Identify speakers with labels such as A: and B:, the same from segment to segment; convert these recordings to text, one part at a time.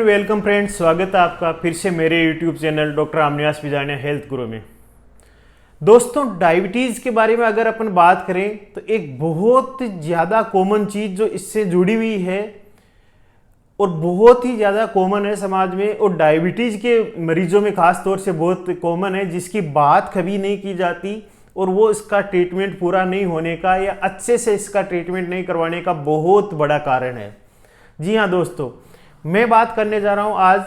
A: Welcome friends, स्वागत है आपका फिर से मेरे यूट्यूब चैनल डॉक्टर आमनियास पिजानिया हेल्थ गुरु में। दोस्तों, डायबिटीज़ के बारे में अगर अपन बात करें तो एक बहुत ज़्यादा कॉमन चीज़ जो इससे जुड़ी हुई है और बहुत ही ज़्यादा कॉमन है समाज में, और डायबिटीज़ के मरीजों में खास तौर से बहुत कॉमन है, जिसकी बात कभी नहीं की जाती और वो इसका ट्रीटमेंट पूरा नहीं होने का या अच्छे से इसका ट्रीटमेंट नहीं करवाने का बहुत बड़ा कारण है। जी हाँ दोस्तों, मैं बात करने जा रहा हूं आज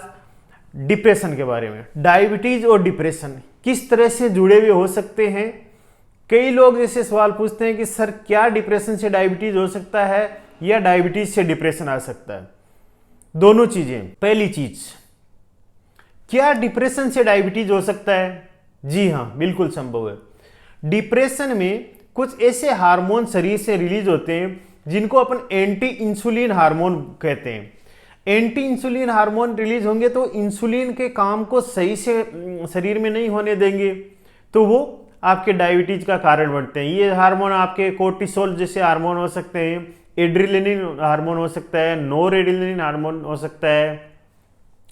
A: डिप्रेशन के बारे में। डायबिटीज और डिप्रेशन किस तरह से जुड़े हुए हो सकते हैं। कई लोग जैसे सवाल पूछते हैं कि सर क्या डिप्रेशन से डायबिटीज हो सकता है या डायबिटीज से डिप्रेशन आ सकता है। दोनों चीजें। पहली चीज, क्या डिप्रेशन से डायबिटीज हो सकता है? जी हाँ, बिल्कुल संभव है। डिप्रेशन में कुछ ऐसे हार्मोन शरीर से रिलीज होते हैं जिनको अपन एंटी इंसुलिन हार्मोन कहते हैं। एंटी इंसुलिन हार्मोन रिलीज होंगे तो इंसुलिन के काम को सही से शरीर में नहीं होने देंगे, तो वो आपके डायबिटीज का कारण बनते हैं। ये हार्मोन आपके कोर्टिसोल जैसे हार्मोन हो सकते हैं, एड्रेनलिन हार्मोन हो सकता है, नोरेड्रेनलिन हार्मोन हो सकता है,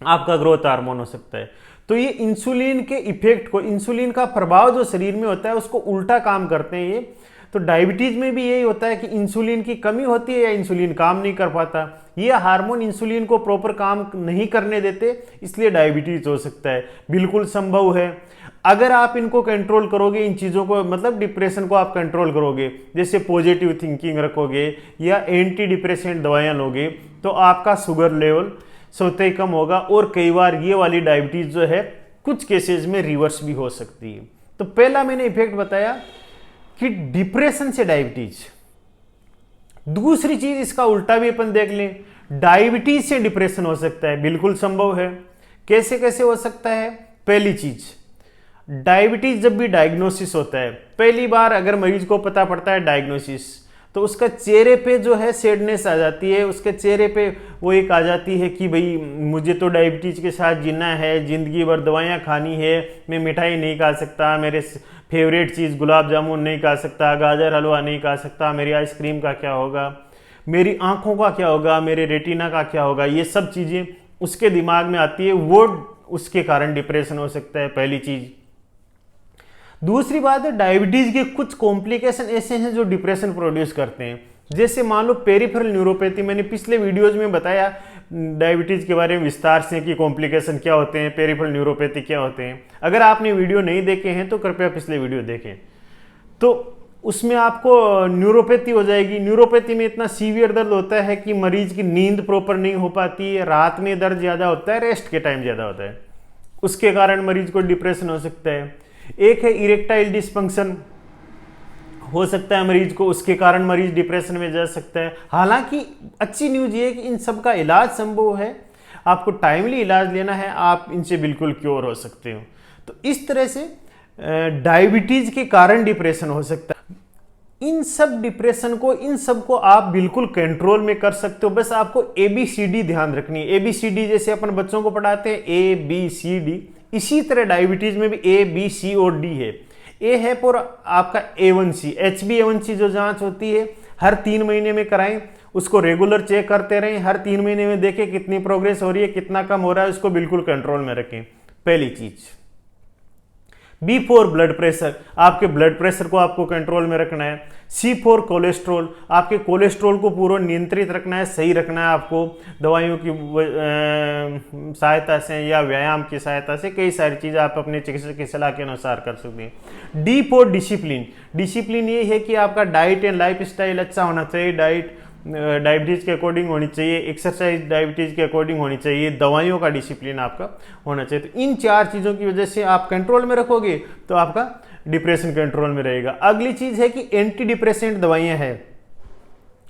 A: आपका ग्रोथ हार्मोन हो सकता है। तो ये इंसुलिन के इफेक्ट को, इंसुलिन का प्रभाव जो शरीर में होता है उसको उल्टा काम करते हैं ये। तो डायबिटीज में भी यही होता है कि इंसुलिन की कमी होती है या इंसुलिन काम नहीं कर पाता। ये हार्मोन इंसुलिन को प्रॉपर काम नहीं करने देते, इसलिए डायबिटीज हो सकता है। बिल्कुल संभव है अगर आप इनको कंट्रोल करोगे, इन चीज़ों को, मतलब डिप्रेशन को आप कंट्रोल करोगे, जैसे पॉजिटिव थिंकिंग रखोगे या एंटी डिप्रेसेंट दवाइयाँ लोगे, तो आपका शुगर लेवल स्वतः ही कम होगा और कई बार ये वाली डायबिटीज जो है कुछ केसेस में रिवर्स भी हो सकती है। तो पहला मैंने इफेक्ट बताया कि डिप्रेशन से डायबिटीज। दूसरी चीज, इसका उल्टा भी अपन देख लें, डायबिटीज से डिप्रेशन हो सकता है। बिल्कुल संभव है। कैसे कैसे हो सकता है? पहली चीज, डायबिटीज जब भी डायग्नोसिस होता है, पहली बार अगर मरीज को पता पड़ता है डायग्नोसिस, तो उसका चेहरे पे जो है सैडनेस आ जाती है, उसके चेहरे पे वो एक आ जाती है कि भाई मुझे तो डायबिटीज के साथ जीना है, जिंदगी भर दवाइयाँ खानी है, मैं मिठाई नहीं खा सकता, मेरे फेवरेट चीज़ गुलाब जामुन नहीं खा सकता, गाजर हलवा नहीं खा सकता, मेरी आइसक्रीम का क्या होगा, मेरी आंखों का क्या होगा, मेरे रेटिना का क्या होगा, ये सब चीज़ें उसके दिमाग में आती है, वो उसके कारण डिप्रेशन हो सकता है। पहली चीज़। दूसरी बात है, डायबिटीज के कुछ कॉम्प्लिकेशन ऐसे हैं जो डिप्रेशन प्रोड्यूस करते हैं, जैसे मान लो पेरिफेरल न्यूरोपैथी। मैंने पिछले वीडियोज में बताया डायबिटीज के बारे में विस्तार से कि कॉम्प्लिकेशन क्या होते हैं, पेरिफेरल न्यूरोपैथी क्या होते हैं। अगर आपने वीडियो नहीं देखे हैं तो कृपया पिछले वीडियो देखें, तो उसमें आपको न्यूरोपैथी हो जाएगी। न्यूरोपैथी में इतना सीवियर दर्द होता है कि मरीज की नींद प्रॉपर नहीं हो पाती है, रात में दर्द ज़्यादा होता है, रेस्ट के टाइम ज़्यादा होता है, उसके कारण मरीज को डिप्रेशन हो सकता है। एक है इरेक्टाइल डिसफंक्शन, हो सकता है मरीज को, उसके कारण मरीज डिप्रेशन में जा सकता है। हालांकि अच्छी न्यूज ये है कि इन सब का इलाज संभव है, आपको टाइमली इलाज लेना है, आप इनसे बिल्कुल क्योर हो सकते हो। तो इस तरह से डायबिटीज के कारण डिप्रेशन हो सकता है। इन सब डिप्रेशन को, इन सब को आप बिल्कुल कंट्रोल में कर सकते हो। बस आपको ABCD ध्यान रखनी है। ABCD जैसे अपन बच्चों को पढ़ाते हैं ABCD, इसी तरह डायबिटीज में भी A B C और D है। ए है फॉर आपका A1C, HbA1c जो जांच होती है हर 3 महीने में कराएं, उसको रेगुलर चेक करते रहें, हर 3 महीने में देखें कितनी प्रोग्रेस हो रही है, कितना कम हो रहा है, उसको बिल्कुल कंट्रोल में रखें। पहली चीज। B फॉर ब्लड प्रेशर, आपके ब्लड प्रेशर को आपको कंट्रोल में रखना है। C फॉर कोलेस्ट्रॉल, आपके कोलेस्ट्रॉल को पूरा नियंत्रित रखना है, सही रखना है आपको दवाइयों की सहायता से या व्यायाम की सहायता से। कई सारी चीज़ें आप अपने चिकित्सक की सलाह के अनुसार कर सकते हैं। D फॉर डिसिप्लिन, डिसिप्लिन ये है कि आपका डाइट एंड लाइफ स्टाइल अच्छा होना चाहिए, डाइट डायबिटीज़ के अकॉर्डिंग होनी चाहिए, एक्सरसाइज डायबिटीज़ के अकॉर्डिंग होनी चाहिए, दवाइयों का डिसिप्लिन आपका होना चाहिए। तो इन 4 चीज़ों की वजह से आप कंट्रोल में रखोगे तो आपका डिप्रेशन कंट्रोल में रहेगा। अगली चीज़ है कि एंटी डिप्रेसेंट दवाइयाँ हैं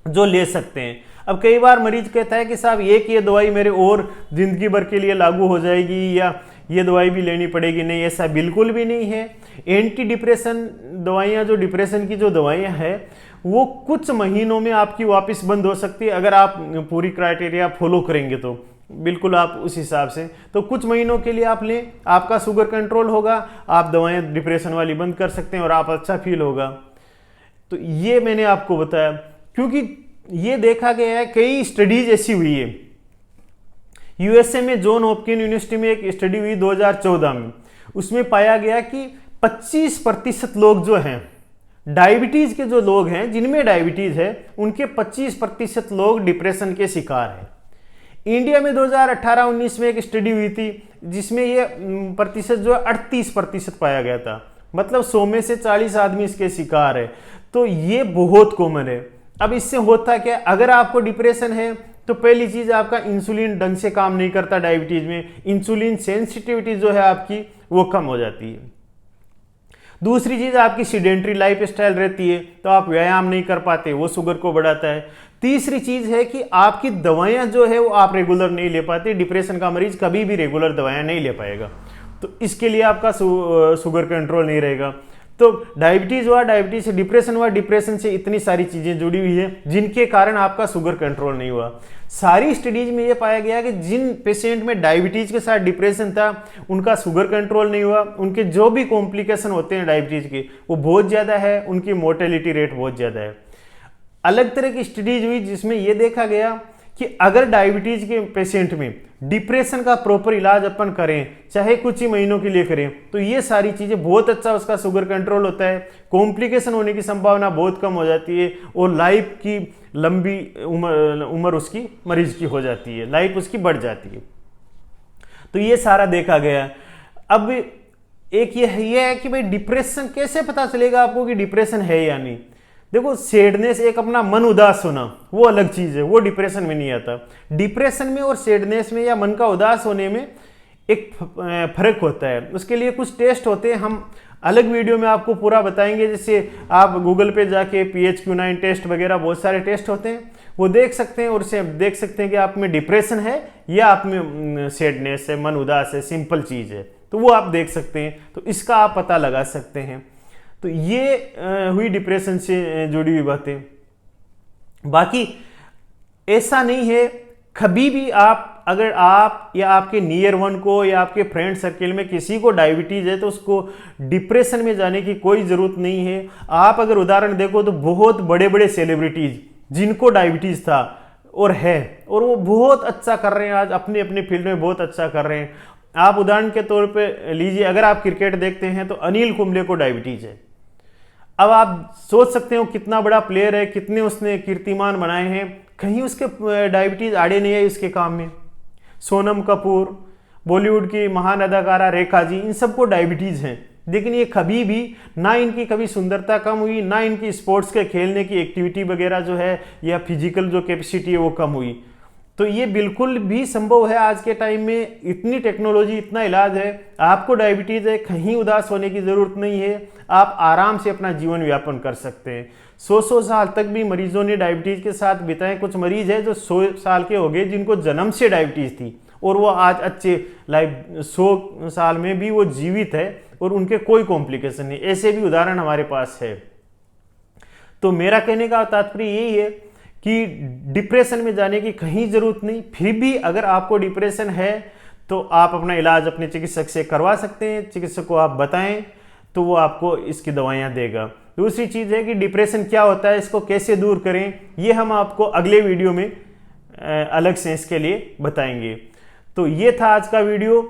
A: जो ले सकते हैं। अब कई बार मरीज कहता है कि साहब ये दवाई मेरे और ज़िंदगी भर के लिए लागू हो जाएगी या ये दवाई भी लेनी पड़ेगी। नहीं, ऐसा बिल्कुल भी नहीं है। एंटी डिप्रेशन दवाइयाँ, जो डिप्रेशन की जो दवाइयाँ हैं, वो कुछ महीनों में आपकी वापस बंद हो सकती है अगर आप पूरी क्राइटेरिया फॉलो करेंगे तो। बिल्कुल आप उस हिसाब से, तो कुछ महीनों के लिए आप लें, आपका शुगर कंट्रोल होगा, आप दवाएं डिप्रेशन वाली बंद कर सकते हैं और आप अच्छा फील होगा। तो ये मैंने आपको बताया क्योंकि ये देखा गया है, कई स्टडीज ऐसी हुई है यूएसए में जॉन हॉपकिन यूनिवर्सिटी में एक स्टडी हुई 2014 में, उसमें पाया गया कि 25% लोग जो हैं डायबिटीज के, जो लोग हैं जिनमें डायबिटीज है, उनके 25% लोग डिप्रेशन के शिकार हैं। इंडिया में 2018-19 में एक स्टडी हुई थी जिसमें ये प्रतिशत जो है 38% पाया गया था, मतलब 100 में से 40 आदमी इसके शिकार है। तो ये बहुत कॉमन है। अब इससे होता क्या, अगर आपको डिप्रेशन है तो पहली चीज आपका इंसुलिन ढंग से काम नहीं करता, डायबिटीज में इंसुलिन सेंसिटिविटी जो है आपकी वो कम हो जाती है। दूसरी चीज आपकी सीडेंटरी लाइफ स्टाइल रहती है, तो आप व्यायाम नहीं कर पाते, वो शुगर को बढ़ाता है। तीसरी चीज है कि आपकी दवाइयां जो है वो आप रेगुलर नहीं ले पाते। डिप्रेशन का मरीज कभी भी रेगुलर दवाइयां नहीं ले पाएगा, तो इसके लिए आपका शुगर कंट्रोल नहीं रहेगा। तो डायबिटीज हुआ, डायबिटीज से डिप्रेशन हुआ, डिप्रेशन से इतनी सारी चीजें जुड़ी हुई है जिनके कारण आपका शुगर कंट्रोल नहीं हुआ। सारी स्टडीज में यह पाया गया कि जिन पेशेंट में डायबिटीज के साथ डिप्रेशन था उनका शुगर कंट्रोल नहीं हुआ, उनके जो भी कॉम्प्लिकेशन होते हैं डायबिटीज के वो बहुत ज्यादा है, उनकी मोर्टेलिटी रेट बहुत ज्यादा है। अलग तरह की स्टडीज हुई जिसमें यह देखा गया कि अगर डायबिटीज के पेशेंट में डिप्रेशन का प्रॉपर इलाज अपन करें, चाहे कुछ ही महीनों के लिए करें, तो ये सारी चीजें बहुत अच्छा उसका शुगर कंट्रोल होता है, कॉम्प्लिकेशन होने की संभावना बहुत कम हो जाती है और लाइफ की लंबी उम्र उसकी मरीज की हो जाती है, लाइफ उसकी बढ़ जाती है। तो ये सारा देखा गया। अब एक ये है कि भाई डिप्रेशन कैसे पता चलेगा आपको कि डिप्रेशन है या नहीं। देखो, सैडनेस, एक अपना मन उदास होना, वो अलग चीज है, वो डिप्रेशन में नहीं आता। डिप्रेशन में और सैडनेस में या मन का उदास होने में एक फर्क होता है। उसके लिए कुछ टेस्ट होते हैं, हम अलग वीडियो में आपको पूरा बताएंगे। जैसे आप गूगल पे जाके PHQ-9 टेस्ट वगैरह बहुत सारे टेस्ट होते हैं, वो देख सकते हैं और उससे देख सकते हैं कि आप में डिप्रेशन है या आप में सैडनेस है, मन उदास है, सिंपल चीज है, तो वो आप देख सकते हैं। तो इसका आप पता लगा सकते हैं। तो ये हुई डिप्रेशन से जुड़ी हुई बातें। बाकी ऐसा नहीं है, कभी भी आप, अगर आप या आपके नियर वन को या आपके फ्रेंड सर्किल में किसी को डायबिटीज है तो उसको डिप्रेशन में जाने की कोई जरूरत नहीं है। आप अगर उदाहरण देखो तो बहुत बड़े बड़े सेलिब्रिटीज जिनको डायबिटीज था और है, और वो बहुत अच्छा कर रहे हैं, आज अपनी अपनी फील्ड में बहुत अच्छा कर रहे हैं। आप उदाहरण के तौर पे लीजिए, अगर आप क्रिकेट देखते हैं तो अनिल कुंबले को डायबिटीज है। अब आप सोच सकते हो कितना बड़ा प्लेयर है, कितने उसने कीर्तिमान बनाए हैं, कहीं उसके डायबिटीज आड़े नहीं है इसके काम में। सोनम कपूर, बॉलीवुड की महान अदाकारा रेखा जी, इन सबको डायबिटीज हैं, लेकिन ये कभी भी ना इनकी कभी सुंदरता कम हुई, ना इनकी स्पोर्ट्स के खेलने की एक्टिविटी वगैरह जो है या फिजिकल जो कैपेसिटी है वो कम हुई। तो ये बिल्कुल भी संभव है आज के टाइम में, इतनी टेक्नोलॉजी, इतना इलाज है। आपको डायबिटीज है, कहीं उदास होने की जरूरत नहीं है, आप आराम से अपना जीवन यापन कर सकते हैं। 100 साल तक भी मरीजों ने डायबिटीज के साथ बिताए। कुछ मरीज है जो 100 साल के हो गए जिनको जन्म से डायबिटीज थी और वो आज अच्छे लाइफ 100 साल में भी वो जीवित है और उनके कोई कॉम्प्लिकेशन नहीं। ऐसे भी उदाहरण हमारे पास है। तो मेरा कहने का तात्पर्य यही है कि डिप्रेशन में जाने की कहीं जरूरत नहीं। फिर भी अगर आपको डिप्रेशन है तो आप अपना इलाज अपने चिकित्सक से करवा सकते हैं। चिकित्सक को आप बताएं तो वो आपको इसकी दवाइयां देगा। दूसरी चीज है कि डिप्रेशन क्या होता है, इसको कैसे दूर करें, ये हम आपको अगले वीडियो में अलग से इसके लिए बताएंगे। तो ये था आज का वीडियो।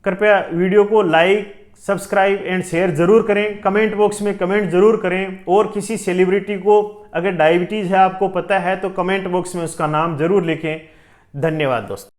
A: कृपया वीडियो को लाइक, सब्सक्राइब एंड शेयर जरूर करें। कमेंट बॉक्स में कमेंट जरूर करें और किसी सेलिब्रिटी को अगर डायबिटीज है आपको पता है तो कमेंट बॉक्स में उसका नाम जरूर लिखें। धन्यवाद दोस्तों।